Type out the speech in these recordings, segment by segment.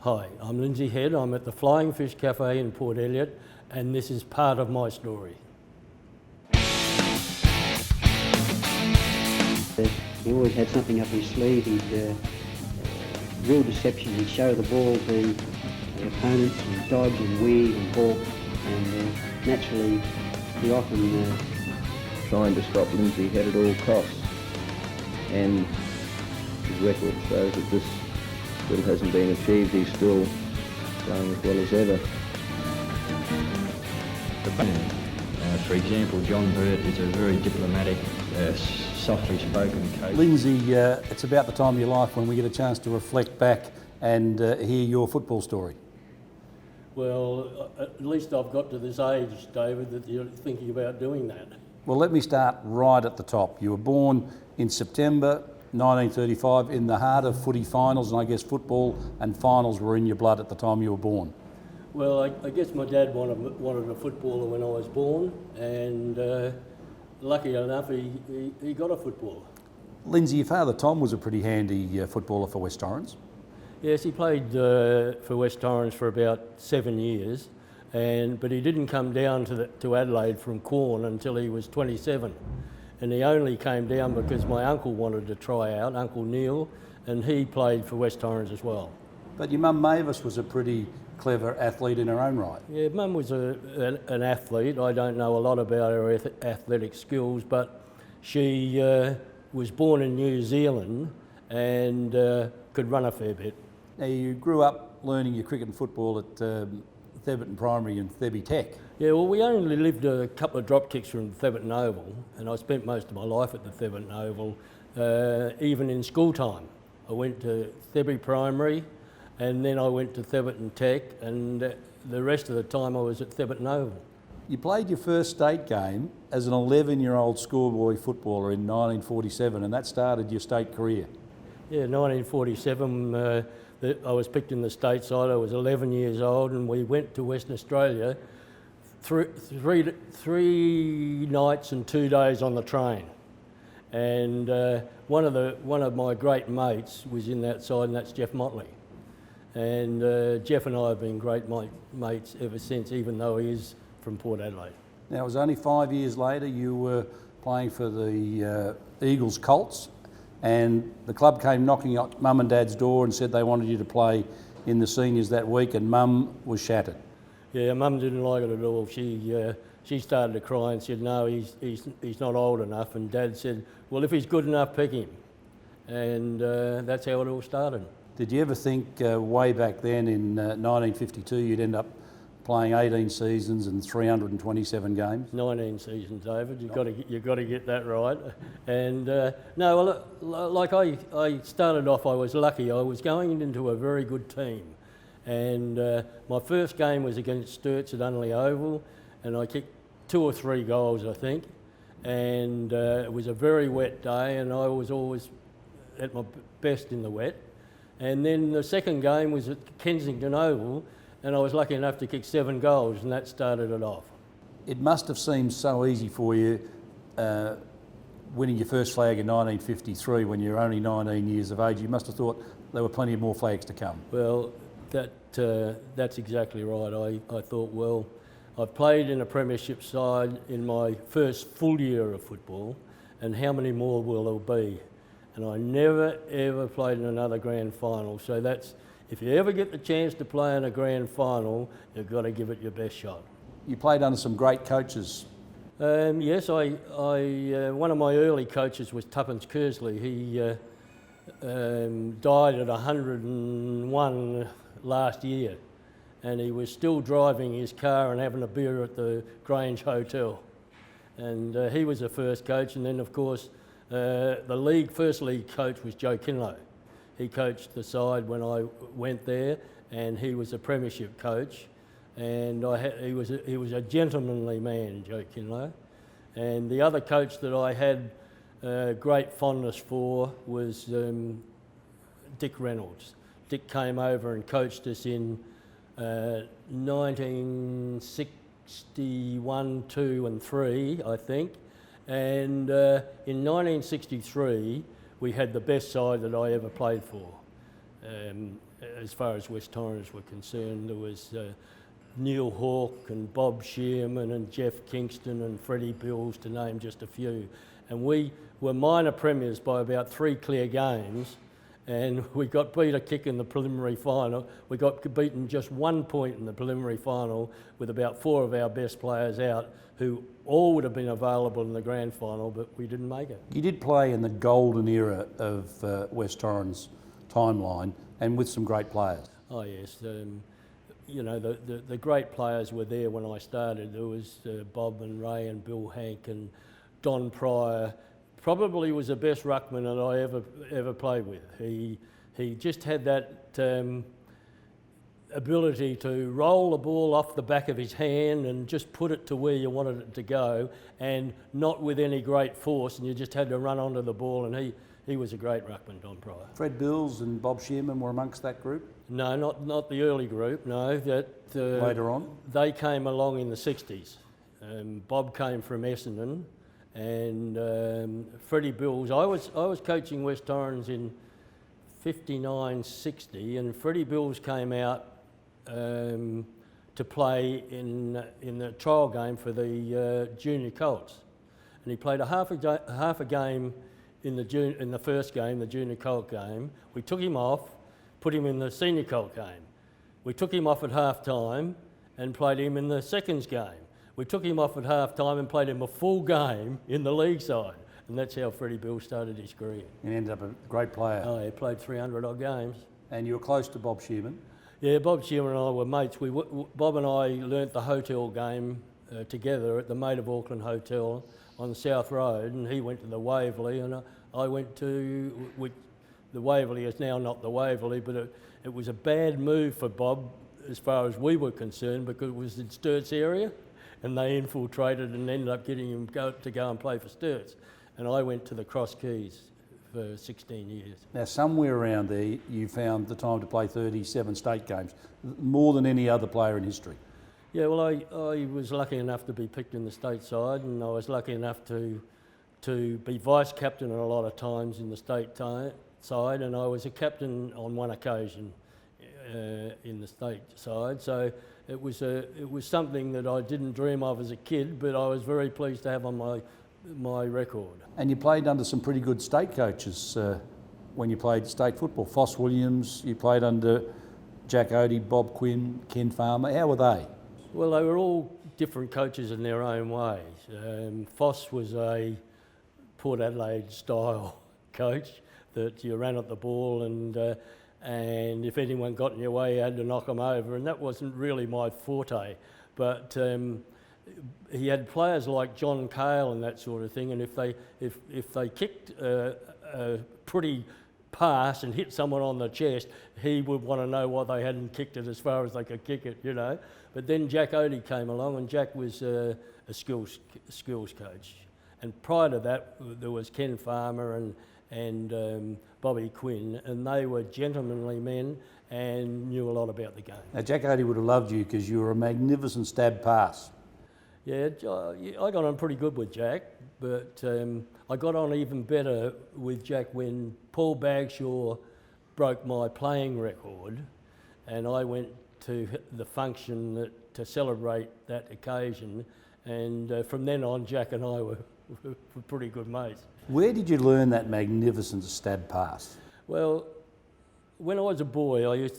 Hi, I'm Lindsey Head. I'm at the Flying Fish Cafe in Port Elliot, and this is part of my story. He always had something up his sleeve. He'd real deception. He'd show the ball to opponents and dodge and weave and balk, and naturally he often trying to stop Lindsey Head at all costs, and his record shows that this still hasn't been achieved. He's still going as well as ever. For example, John Burt is a very diplomatic, softly spoken coach. Lindsay, it's about the time of your life when we get a chance to reflect back and hear your football story. Well, at least I've got to this age, David, that you're thinking about doing that. Well, let me start right at the top. You were born in September 1935 in the heart of footy finals, and I guess football and finals were in your blood at the time you were born. Well, I guess my dad wanted a footballer when I was born, and lucky enough he got a footballer. Lindsay, your father Tom was a pretty handy footballer for West Torrens. Yes, he played for West Torrens for about 7 years, but he didn't come down to Adelaide from Quorn until he was 27. And he only came down because my uncle wanted to try out, Uncle Neil, and he played for West Torrens as well. But your mum Mavis was a pretty clever athlete in her own right. Yeah, Mum was an athlete. I don't know a lot about her athletic skills, but she was born in New Zealand and could run a fair bit. Now, you grew up learning your cricket and football at Theberton Primary and Thebby Tech. Yeah, well, we only lived a couple of drop kicks from Theberton Oval, and I spent most of my life at the Theberton Oval, even in school time. I went to Thebby Primary, and then I went to Theberton Tech, and the rest of the time I was at Theberton Oval. You played your first state game as an 11-year-old schoolboy footballer in 1947, and that started your state career. Yeah, 1947, I was picked in the state side. I was 11 years old, and we went to Western Australia three nights and 2 days on the train. And one of my great mates was in that side, and that's Jeff Motley. And Jeff and I have been great mates ever since, even though he is from Port Adelaide. Now, it was only 5 years later you were playing for the Eagles Colts, and the club came knocking at Mum and Dad's door and said they wanted you to play in the seniors that week, and Mum was shattered. Yeah, Mum didn't like it at all. She started to cry and said, no, he's not old enough, and Dad said, well, if he's good enough, pick him. And that's how it all started. Did you ever think way back then in 1952 you'd end up playing 18 seasons and 327 games? 19 seasons, David. You've got to get that right. And no, well, like I started off, I was lucky. I was going into a very good team, and my first game was against Sturts at Unley Oval, and I kicked 2 or 3 goals, I think. And it was a very wet day, and I was always at my best in the wet. And then the second game was at Kensington Oval, and I was lucky enough to kick 7 goals, and that started it off. It must have seemed so easy for you winning your first flag in 1953 when you were only 19 years of age. You must have thought there were plenty of more flags to come. Well, that's exactly right. I thought, well, I've played in a premiership side in my first full year of football, and how many more will there be? And I never, ever played in another grand final. So that's, if you ever get the chance to play in a grand final, you've got to give it your best shot. You played under some great coaches. Yes, one of my early coaches was Tuppence Kersley. He died at 101 last year, and he was still driving his car and having a beer at the Grange Hotel. And he was the first coach, and then of course the first league coach was Joe Kinlow. He coached the side when I went there, and he was a premiership coach. And he was a gentlemanly man, Joe Kinlow. And the other coach that I had great fondness for was Dick Reynolds. Dick came over and coached us in 1961, 2 and 3, I think. And in 1963, we had the best side that I ever played for. as far as West Torrens were concerned. There was Neil Hawke and Bob Shearman and Jeff Kingston and Freddie Bills, to name just a few. And we were minor premiers by about 3 clear games, and we got beat a kick in the preliminary final. We got beaten just 1 point in the preliminary final with about 4 of our best players out, who all would have been available in the grand final, but we didn't make it. You did play in the golden era of West Torrens timeline, and with some great players. Oh yes, you know, the great players were there when I started. There was Bob and Ray and Bill Hank and Don Pryor. Probably was the best ruckman that I ever played with. He just had that ability to roll the ball off the back of his hand and just put it to where you wanted it to go, and not with any great force, and you just had to run onto the ball, and he was a great ruckman, Don Pryor. Fred Bills and Bob Shearman were amongst that group? No, not the early group, no. Later on? They came along in the 60s. Bob came from Essendon, and Freddie Bills. I was coaching West Torrens in 59-60, and Freddie Bills came out to play in the trial game for the junior Colts, and he played a half a game in the first game, the junior Colt game. We took him off, put him in the senior Colt game. We took him off at half time and played him in the seconds game. We took him off at half time and played him a full game in the league side. And that's how Freddie Bill started his career. And ended up a great player. Oh, he played 300 odd games. And you were close to Bob Shearman? Yeah, Bob Shearman and I were mates. Bob and I learnt the hotel game together at the Maid of Auckland Hotel on South Road, and he went to the Waverley, and I went to the Waverley. Is now not the Waverley, but it was a bad move for Bob as far as we were concerned, because it was in Sturt's area, and they infiltrated and ended up getting him to go and play for Sturt's. And I went to the Cross Keys for 16 years. Now, somewhere around there, you found the time to play 37 state games, more than any other player in history. Yeah, well, I was lucky enough to be picked in the state side, and I was lucky enough to be vice captain a lot of times in the state side, and I was a captain on one occasion in the state side. So it was something that I didn't dream of as a kid, but I was very pleased to have on my record. And you played under some pretty good state coaches when you played state football. Foss Williams, you played under Jack Odie, Bob Quinn, Ken Farmer. How were they? Well, they were all different coaches in their own ways. Foss was a Port Adelaide style coach that you ran at the ball, and if anyone got in your way, you had to knock them over, and that wasn't really my forte. But he had players like John Cale and that sort of thing, and if they kicked a pretty pass and hit someone on the chest, he would want to know why they hadn't kicked it as far as they could kick it, you know. But then Jack Odie came along, and Jack was a skills coach. And prior to that, there was Ken Farmer and Bobby Quinn, and they were gentlemanly men and knew a lot about the game. Now, Jack Odie would have loved you because you were a magnificent stab pass. Yeah, I got on pretty good with Jack, but I got on even better with Jack when Paul Bagshaw broke my playing record, and I went to the function to celebrate that occasion, and from then on, Jack and I were pretty good mates. Where did you learn that magnificent stab pass? Well, when I was a boy, we used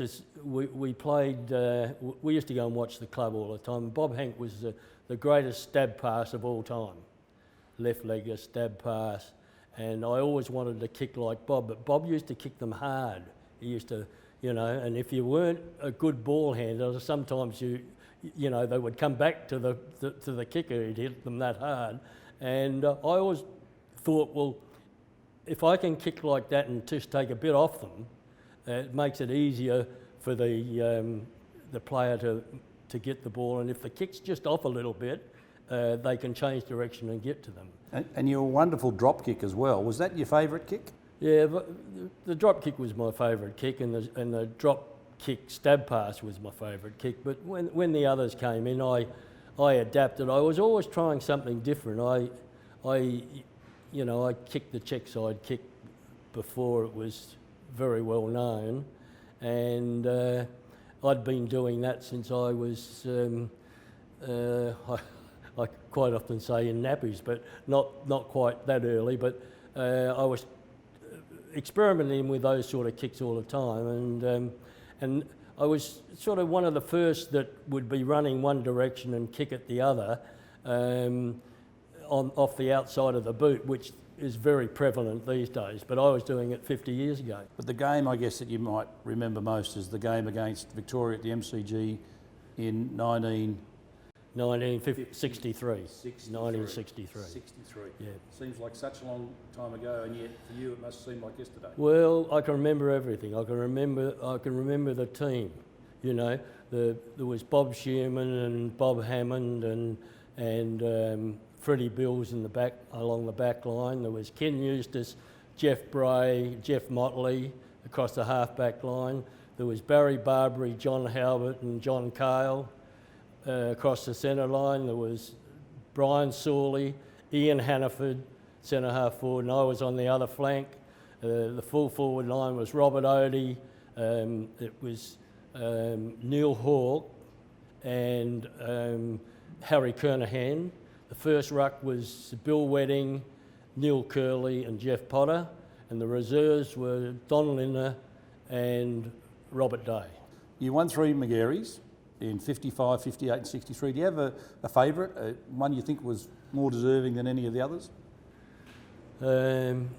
to go and watch the club all the time. Bob Hank was the greatest stab pass of all time, left-legger stab pass, and I always wanted to kick like Bob, but Bob used to kick them hard. He used to, you know, and if you weren't a good ball handler, sometimes you know, they would come back to the kicker. He'd hit them that hard, and I always thought, well, if I can kick like that and just take a bit off them, it makes it easier for the player to get the ball, and if the kick's just off a little bit, they can change direction and get to them. And you're a wonderful drop kick as well. Was that your favourite kick? Yeah, the drop kick was my favourite kick, and the drop kick stab pass was my favourite kick. But when the others came in, I adapted. I was always trying something different. I kicked the check side kick before it was very well known, and I'd been doing that since I was, I quite often say in nappies, but not quite that early, but I was experimenting with those sort of kicks all the time, and I was sort of one of the first that would be running one direction and kick at the other off the outside of the boot, which is very prevalent these days, but I was doing it 50 years ago. But the game, I guess, that you might remember most is the game against Victoria at the MCG in 1963. 1963. 63. Yeah. Seems like such a long time ago, and yet for you it must seem like yesterday. Well, I can remember everything. I can remember the team. You know, there was Bob Shearman and Bob Hammond and Freddie Bills in the back, along the back line. There was Ken Eustace, Jeff Bray, Jeff Motley across the half-back line. There was Barry Barbary, John Halbert and John Cale across the centre line. There was Brian Sawley, Ian Hannaford, centre half forward, and I was on the other flank. The full forward line was Robert Odie, it was Neil Hawke and Harry Kernahan. The first ruck was Bill Wedding, Neil Curley and Jeff Potter, and the reserves were Don Linner and Robert Day. You won 3 McGarrys in 55, 58 and 63. Do you have a favourite, one you think was more deserving than any of the others? When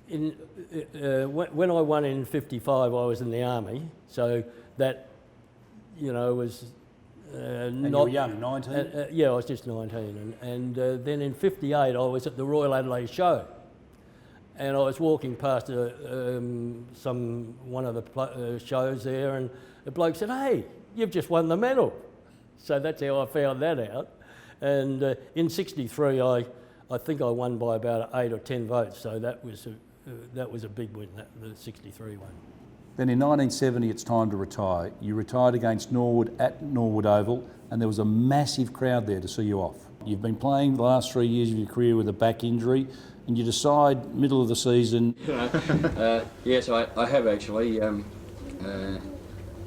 I won in 55, I was in the army, so that, you know, was and not... you were young, 19? Yeah, I was just 19. And then in 58, I was at the Royal Adelaide Show. And I was walking past one of the shows there, and the bloke said, "Hey, you've just won the medal." So that's how I found that out. And in 63, I think I won by about 8 or 10 votes, so that was a big win, the 63 one. Then in 1970, it's time to retire. You retired against Norwood at Norwood Oval, and there was a massive crowd there to see you off. You've been playing the last 3 years of your career with a back injury, and you decide middle of the season... Yes, I have actually.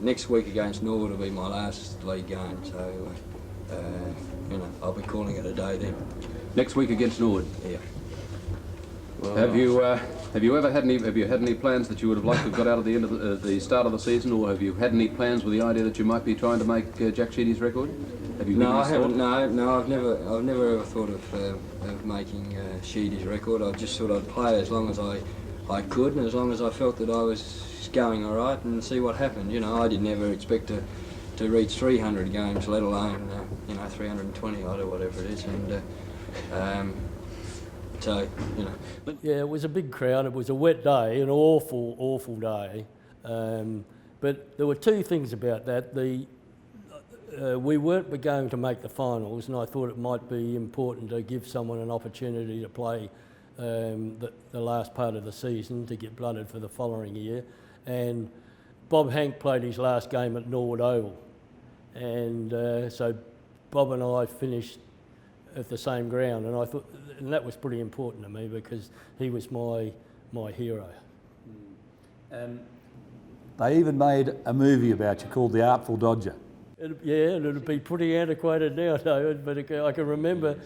Next week against Norwood will be my last league game, so you know, I'll be calling it a day then. Next week against Norwood? Yeah. Well, have you had any plans that you would have liked to have got out at the end of the start of the season, or have you had any plans with the idea that you might be trying to make Jack Sheedy's record? Have you? No, I haven't. No, I've never ever thought of making Sheedy's record. I just thought I'd play as long as I could, and as long as I felt that I was going all right, and see what happened. You know, I didn't ever expect to reach 300 games, let alone 320 odd or whatever it is, and. So, you know. But yeah, it was a big crowd. It was a wet day, an awful, awful day. But there were two things about that. We weren't going to make the finals, and I thought it might be important to give someone an opportunity to play the last part of the season to get blooded for the following year. And Bob Hank played his last game at Norwood Oval. And so Bob and I finished at the same ground, and I thought, and that was pretty important to me because he was my hero. They even made a movie about you called The Artful Dodger. Yeah, and it'd be pretty antiquated now, David. But I can remember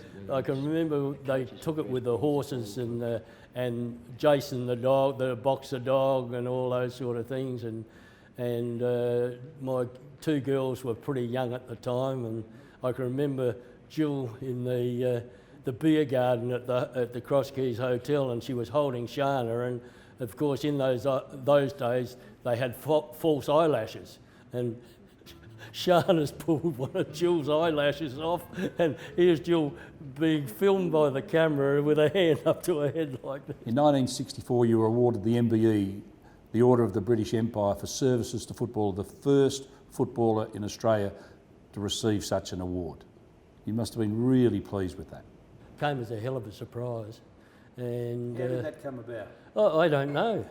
they took it with the horses and Jason the dog, the boxer dog, and all those sort of things. And my 2 girls were pretty young at the time, and I can remember Jill in the beer garden at the Cross Keys Hotel, and she was holding Shana, and of course in those days they had false eyelashes, and Shana's pulled one of Jill's eyelashes off, and here's Jill being filmed by the camera with her hand up to her head like that. In 1964 you were awarded the MBE, the Order of the British Empire, for services to football, the first footballer in Australia to receive such an award. You must have been really pleased with that. Came as a hell of a surprise. And how did that come about? Oh, I don't know.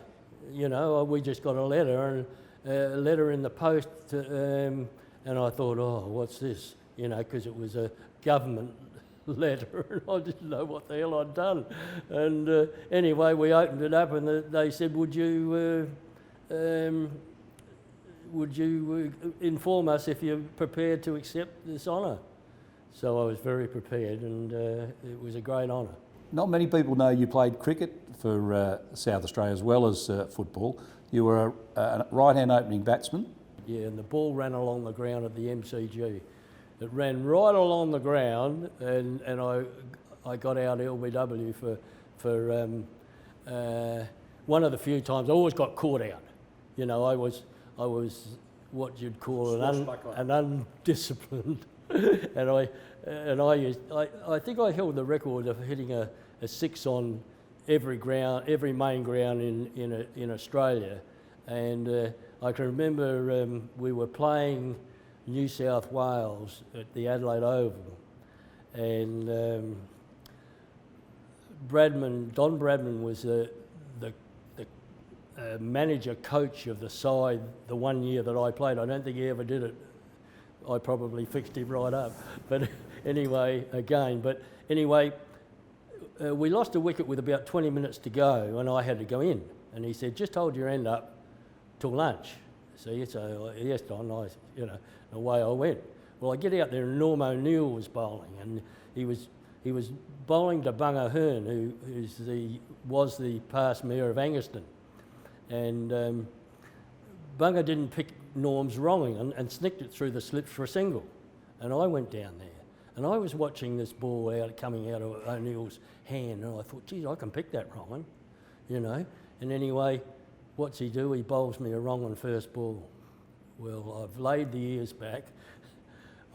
You know, we just got a letter in the post, and I thought, oh, what's this? You know, because it was a government letter, and I didn't know what the hell I'd done. And anyway, we opened it up, and they said, would you would you inform us if you're prepared to accept this honour? So I was very prepared, and it was a great honour. Not many people know you played cricket for South Australia as well as football. You were a right-hand opening batsman. Yeah, and the ball ran along the ground at the MCG. It ran right along the ground, and I got out LBW for one of the few times. I always got caught out. You know, I was what you'd call an undisciplined, and I think I held the record of hitting a six on every main ground in Australia, and I can remember we were playing New South Wales at the Adelaide Oval, and Don Bradman was the manager coach of the side the 1 year that I played. I don't think he ever did it. I probably fixed him right up. But anyway, we lost a wicket with about 20 minutes to go, and I had to go in. And he said, "Just hold your end up till lunch." See, so yes, Don, away I went. Well, I get out there, and Norm O'Neill was bowling, and he was bowling to Bunga Hearn, who was the past mayor of Angaston, and Bunga didn't pick Norm's wronging and snicked it through the slips for a single, and I went down there, and I was watching this ball coming out of O'Neill's hand, and I thought, geez, I can pick that wronging, you know. And anyway, what's he do? He bowls me a wrong on first ball. Well, I've laid the ears back.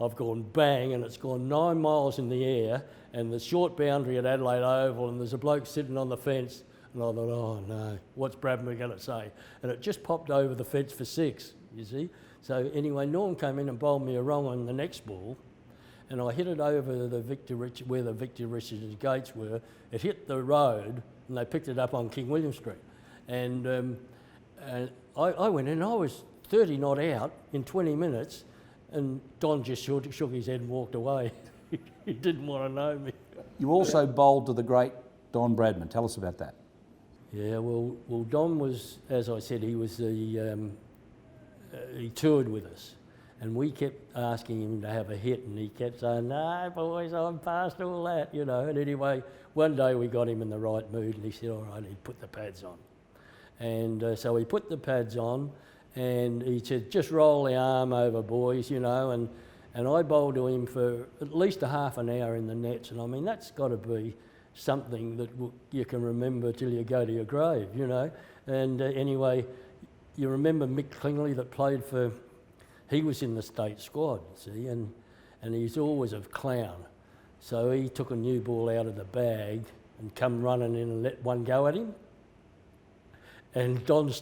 I've gone bang, and it's gone 9 miles in the air, and the short boundary at Adelaide Oval, and there's a bloke sitting on the fence, and I thought, oh no, what's Bradman going to say? And it just popped over the fence for 6, you see. So anyway, Norm came in and bowled me a wrong on the next ball, and I hit it over where the Victor Richards gates were. It hit the road, and they picked it up on King William Street. And I went in, I was 30 not out in 20 minutes, and Don just shook his head and walked away. He didn't want to know me. You also bowled to the great Don Bradman. Tell us about that. Yeah, well, Don was, as I said, he toured with us, and we kept asking him to have a hit, and he kept saying, "No, boys, I'm past all that," you know. And anyway, one day we got him in the right mood, and he said, "All right," he put the pads on. And so he put the pads on, and he said, "Just roll the arm over, boys," you know, and I bowled to him for at least a half an hour in the nets, and I mean, that's got to be something that you can remember till you go to your grave, you know. And anyway, you remember Mick Clingley that played he was in the state squad, see, and he's always a clown. So he took a new ball out of the bag and come running in and let one go at him. And Don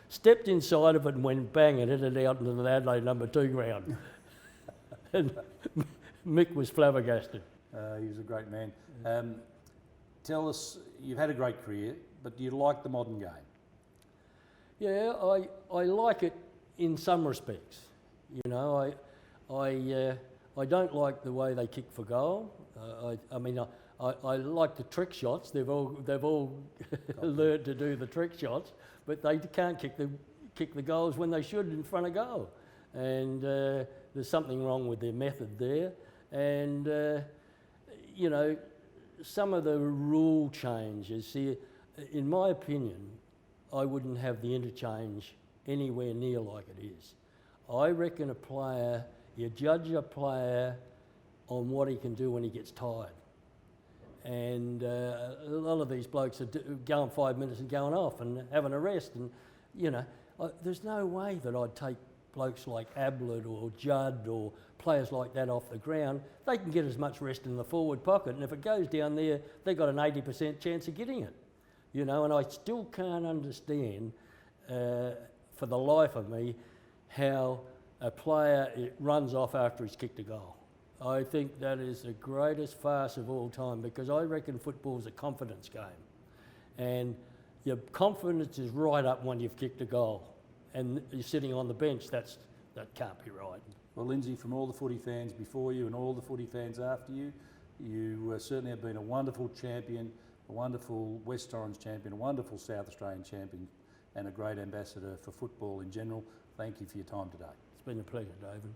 stepped inside of it and went bang and hit it out into the Adelaide number 2 ground. And Mick was flabbergasted. He was a great man. Tell us, you've had a great career, but do you like the modern game? Yeah, I like it in some respects. You know, I don't like the way they kick for goal. I mean, I like the trick shots. They've all learned to do the trick shots, but they can't kick the goals when they should in front of goal. And there's something wrong with their method there. And you know, some of the rule changes. See, in my opinion, I wouldn't have the interchange anywhere near like it is. I reckon you judge a player on what he can do when he gets tired. And a lot of these blokes are going 5 minutes and going off and having a rest. And, you know, there's no way that I'd take blokes like Ablett or Judd or players like that off the ground. They can get as much rest in the forward pocket, and if it goes down there, they've got an 80% chance of getting it. You know, and I still can't understand for the life of me how a player runs off after he's kicked a goal. I think that is the greatest farce of all time, because I reckon football's a confidence game, and your confidence is right up when you've kicked a goal, and you're sitting on the bench. That can't be right. Well, Lindsay, from all the footy fans before you and all the footy fans after you, you certainly have been a wonderful champion, a wonderful West Orange champion, a wonderful South Australian champion, and a great ambassador for football in general. Thank you for your time today. It's been a pleasure, David.